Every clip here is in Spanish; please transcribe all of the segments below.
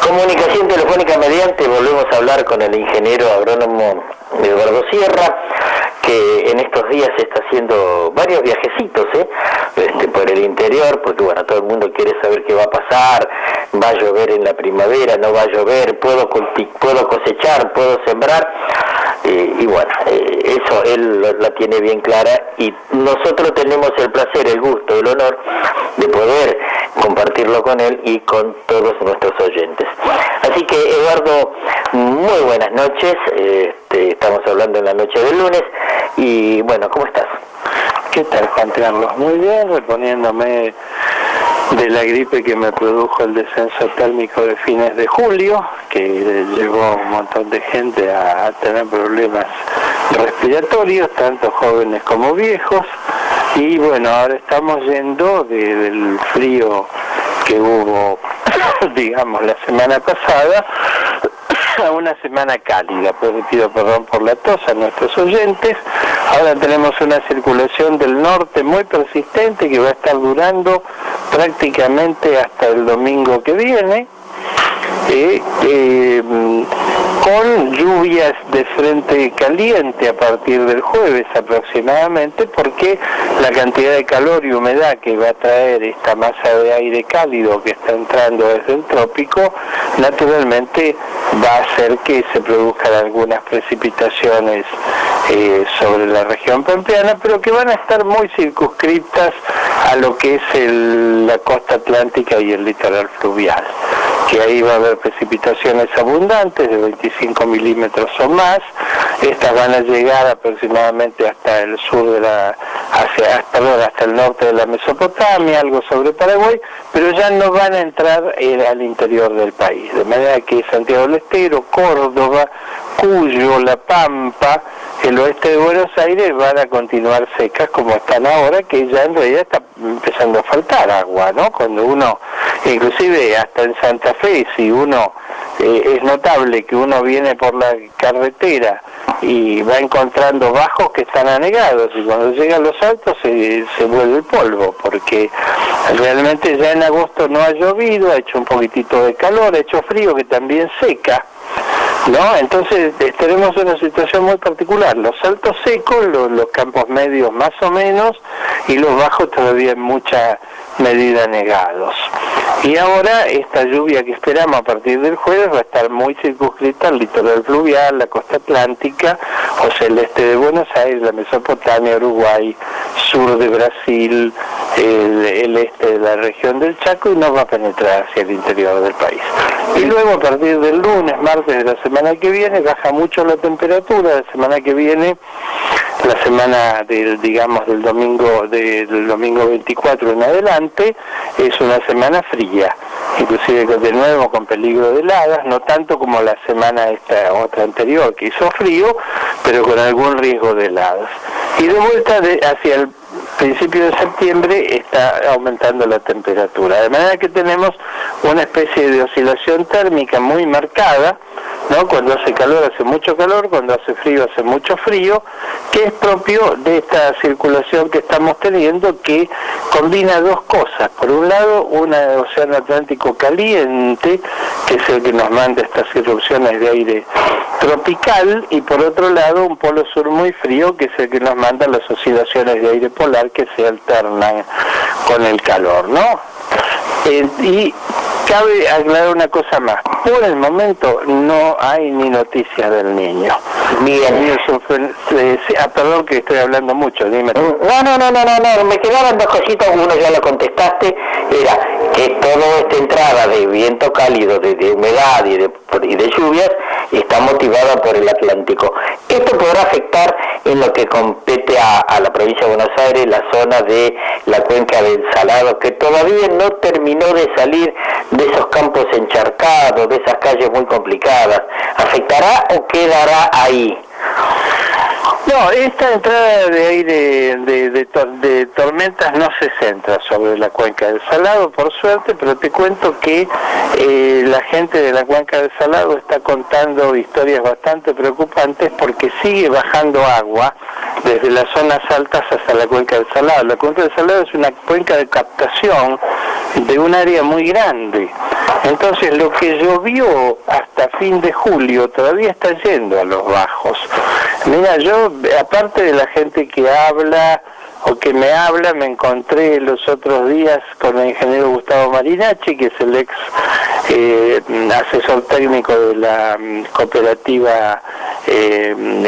Comunicación telefónica mediante, volvemos a hablar con el ingeniero agrónomo Eduardo Sierra, que en estos días está haciendo varios viajecitos por el interior, porque bueno, todo el mundo quiere saber qué va a pasar, va a llover en la primavera, no va a llover, puedo cosechar, puedo sembrar, y bueno, eso él la tiene bien clara, y nosotros tenemos el placer, el gusto, el honor de poder compartirlo con él y con todos nuestros oyentes. Así que, Eduardo, muy buenas noches, estamos hablando en la noche del lunes, y bueno, ¿cómo estás? ¿Qué tal, Juan Carlos? Muy bien, reponiéndome de la gripe que me produjo el descenso térmico de fines de julio, que llevó a un montón de gente a tener problemas respiratorios, tanto jóvenes como viejos, y bueno, ahora estamos yendo del frío que hubo, digamos, la semana pasada, a una semana cálida. Pues pido perdón por la tos a nuestros oyentes. Ahora tenemos una circulación del norte muy persistente que va a estar durando prácticamente hasta el domingo que viene, con lluvias de frente caliente a partir del jueves aproximadamente, porque la cantidad de calor y humedad que va a traer esta masa de aire cálido que está entrando desde el trópico, naturalmente va a hacer que se produzcan algunas precipitaciones sobre la región pampeana, pero que van a estar muy circunscritas a lo que es la costa atlántica y el litoral fluvial, que ahí va a haber precipitaciones abundantes de 25 milímetros o más. Estas van a llegar aproximadamente hasta el sur de hasta el norte de la Mesopotamia, algo sobre Paraguay, pero ya no van a entrar al interior del país, de manera que Santiago del Estero, Córdoba, Cuyo, La Pampa, el oeste de Buenos Aires van a continuar secas como están ahora, que ya en realidad está empezando a faltar agua, ¿no? Cuando uno, inclusive hasta en Santa Fe, si uno es notable que uno viene por la carretera y va encontrando bajos que están anegados, y cuando llegan los altos se vuelve polvo, porque realmente ya en agosto no ha llovido, ha hecho un poquitito de calor, ha hecho frío que también seca, ¿no? Entonces tenemos una situación muy particular, los altos secos, los campos medios más o menos, y los bajos todavía en mucha medida negados. Y ahora esta lluvia que esperamos a partir del jueves va a estar muy circunscrita al litoral fluvial, la costa atlántica, o sea, el este de Buenos Aires, la Mesopotamia, Uruguay, sur de Brasil, el este de la región del Chaco, y no va a penetrar hacia el interior del país. Y luego a partir del lunes, martes de la semana que viene, baja mucho la temperatura. La semana que viene, la semana del domingo 24 en adelante, es una semana fría, inclusive de nuevo con peligro de heladas, no tanto como la semana esta otra anterior que hizo frío, pero con algún riesgo de heladas. Y de vuelta hacia el principio de septiembre está aumentando la temperatura, de manera que tenemos una especie de oscilación térmica muy marcada, ¿no? Cuando hace calor hace mucho calor, cuando hace frío hace mucho frío, que es propio de esta circulación que estamos teniendo, que combina dos cosas. Por un lado, un océano Atlántico caliente, que es el que nos manda estas irrupciones de aire tropical, y por otro lado, un polo sur muy frío, que es el que nos manda las oscilaciones de aire polar que se alternan con el calor, ¿no? Y cabe aclarar una cosa más. Por el momento no hay ni noticias del niño. Bien. Perdón que estoy hablando mucho, dime. No, me quedaban dos cositas, uno ya lo contestaste, era que toda esta entrada de viento cálido, de humedad y de lluvias, está motivada por el Atlántico. Esto podrá afectar en lo que compete a la provincia de Buenos Aires, la zona de la cuenca del Salado, que todavía no terminó de salir de esos campos encharcados, de esas calles muy complicadas. ¿Afectará o quedará ahí? No, esta entrada de aire de tormentas no se centra sobre la cuenca del Salado, por suerte, pero te cuento que la gente de la cuenca del Salado está contando historias bastante preocupantes porque sigue bajando agua desde las zonas altas hasta la cuenca del Salado. La cuenca del Salado es una cuenca de captación de un área muy grande. Entonces lo que llovió hasta fin de julio todavía está yendo a los bajos. Mira, yo, aparte de la gente que habla o que me habla, me encontré los otros días con el ingeniero Gustavo Marinacci, que es el ex asesor técnico de la cooperativa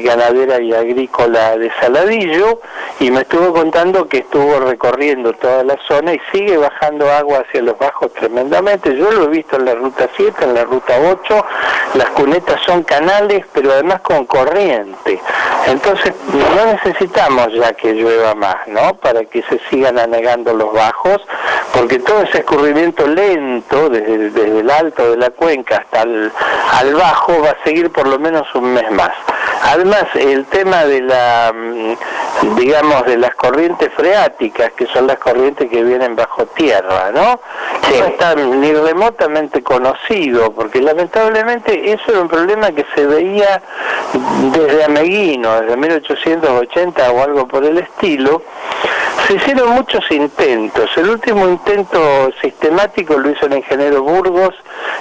ganadera y agrícola de Saladillo, y me estuvo contando que estuvo recorriendo toda la zona y sigue bajando agua hacia los bajos tremendamente. Yo lo he visto en la ruta 7, en la ruta 8, las cunetas son canales, pero además con corriente. Entonces no necesitamos ya que llueva más, ¿no?, para que se sigan anegando los bajos, porque todo ese escurrimiento lento desde el alto de la cuenca hasta al bajo va a seguir por lo menos un mes más. Además, el tema de de las corrientes freáticas, que son las corrientes que vienen bajo tierra, ¿no? Sí. No está ni remotamente conocido, porque lamentablemente eso era un problema que se veía desde Ameguino, desde 1880 o algo por el estilo. Se hicieron muchos intentos. El último intento sistemático lo hizo el ingeniero Burgos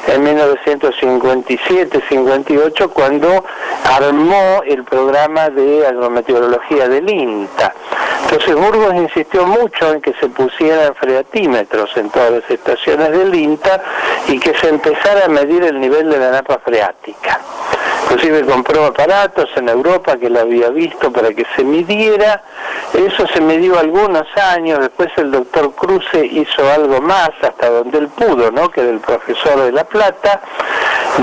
en 1957-58, cuando armó el programa de agrometeorología del INTA. Entonces Burgos insistió mucho en que se pusieran freatímetros en todas las estaciones del INTA y que se empezara a medir el nivel de la napa freática. Inclusive compró aparatos en Europa que la había visto para que se midiera. Eso se midió algunos años. Después el doctor Cruce hizo algo más hasta donde él pudo, ¿no?, que era el profesor de La Plata,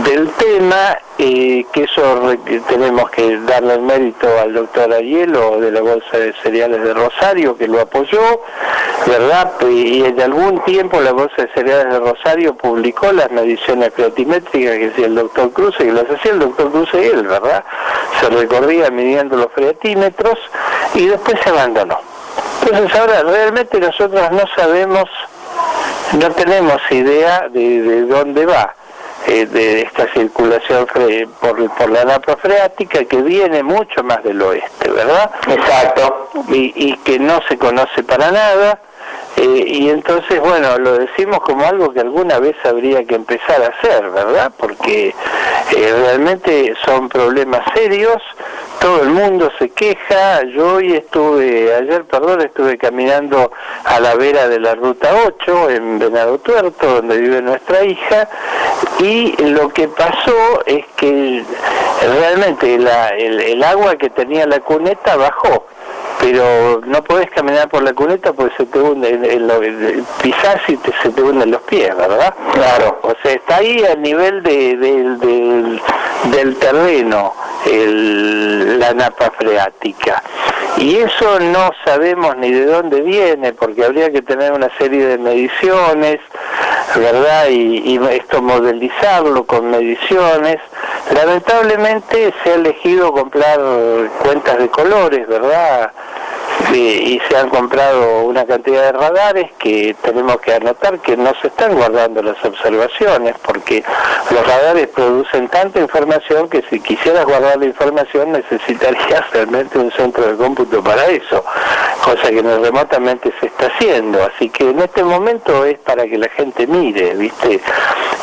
del tema, que eso tenemos que darle el mérito al doctor Ayelo de la Bolsa de Cereales de Rosario, que lo apoyó, ¿verdad? Y en algún tiempo la Bolsa de Cereales de Rosario publicó las mediciones freatimétricas que hacía el doctor Cruce, que las hacía el doctor Cruce él, ¿verdad? Se recorría midiendo los freatímetros y después se abandonó. Entonces ahora realmente nosotros no sabemos, no tenemos idea de dónde va de esta circulación por la napa freática, que viene mucho más del oeste, ¿verdad? Exacto. Y que no se conoce para nada. Y entonces, bueno, lo decimos como algo que alguna vez habría que empezar a hacer, ¿verdad? Porque realmente son problemas serios, todo el mundo se queja. Yo hoy estuve caminando a la vera de la ruta 8 en Venado Tuerto, donde vive nuestra hija, y lo que pasó es que realmente el agua que tenía la cuneta bajó, pero no podés caminar por la cuneta porque se te hunde, pisás y se te hunden los pies, ¿verdad? Claro. O sea, está ahí al nivel del terreno la napa freática. Y eso no sabemos ni de dónde viene, porque habría que tener una serie de mediciones, ¿verdad? Y esto modelizarlo con mediciones. Lamentablemente se ha elegido comprar cuentas de colores, ¿verdad? Y se han comprado una cantidad de radares que tenemos que anotar que no se están guardando las observaciones, porque los radares producen tanta información que si quisieras guardar la información necesitarías realmente un centro de cómputo para eso, cosa que no remotamente se está haciendo. Así que en este momento es para que la gente mire, ¿viste?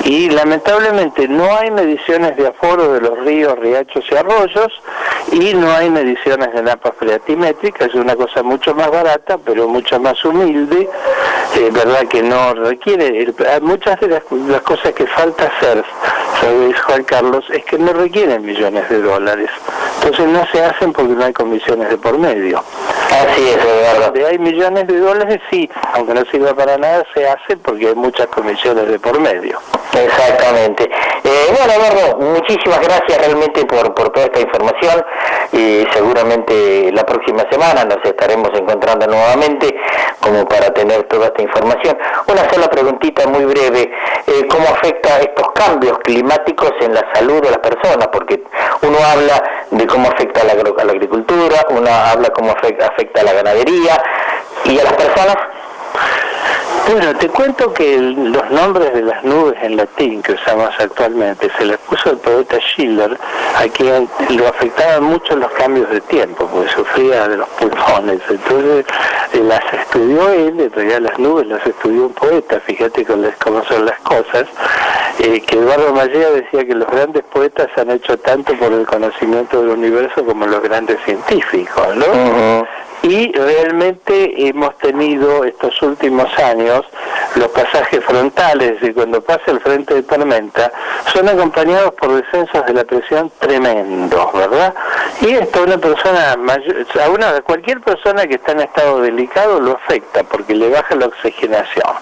Y lamentablemente no hay mediciones de aforo de los ríos, riachos y arroyos, y no hay mediciones de napas freatimétricas. Es una cosa mucho más barata, pero mucho más humilde, verdad, que no requiere, muchas de las cosas que falta hacer, ¿sabes, Juan Carlos?, es que no requieren millones de dólares. Entonces no se hacen porque no hay comisiones de por medio. Así es, Eduardo. Donde hay millones de dólares, sí, aunque no sirva para nada, se hace porque hay muchas comisiones de por medio. Exactamente. Bueno, Eduardo, muchísimas gracias realmente por toda esta información, y seguramente la próxima semana nos estaremos encontrando nuevamente como para tener toda esta información. Una sola preguntita muy breve, ¿cómo afecta estos cambios climáticos en la salud de las personas, porque uno habla de cómo afecta a la agricultura, uno habla cómo afecta a la ganadería, y a las personas. Bueno, te cuento que los nombres de las nubes en latín que usamos actualmente se les puso el poeta Schiller, a quien lo afectaban mucho los cambios de tiempo, porque sufría de los pulmones. Entonces las estudió él, en realidad las nubes las estudió un poeta, fíjate cómo son las cosas, que Eduardo Mallea decía que los grandes poetas han hecho tanto por el conocimiento del universo como los grandes científicos, ¿no? Uh-huh. Y realmente hemos tenido estos últimos años los pasajes frontales de cuando pasa el frente de tormenta son acompañados por descensos de la presión tremendos, ¿verdad? Y esto una persona mayor, a cualquier persona que está en estado delicado lo afecta porque le baja la oxigenación,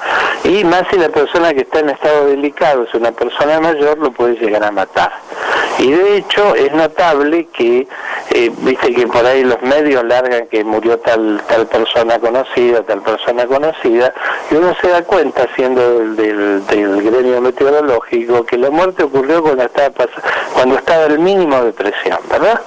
y más si la persona que está en estado delicado es una persona mayor, lo puede llegar a matar. Y de hecho es notable que viste que por ahí los medios largan que murió tal persona conocida, y uno se da cuenta, siendo del gremio meteorológico, que la muerte ocurrió cuando estaba el mínimo de presión, ¿verdad?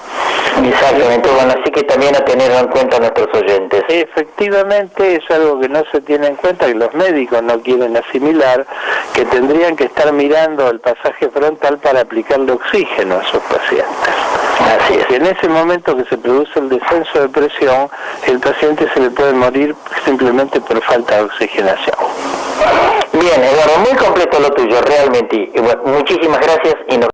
Exactamente, bueno, así que también a tener en cuenta nuestros oyentes. Efectivamente, es algo que no se tiene en cuenta, que los médicos no quieren asimilar, que tendrían que estar mirando el pasaje frontal para aplicarle oxígeno a sus pacientes. Así es. Y en ese momento que se produce el descenso de presión, el paciente se le puede morir simplemente por falta de oxigenación. Bien, Eduardo, muy completo lo tuyo, realmente. Bueno, muchísimas gracias y nos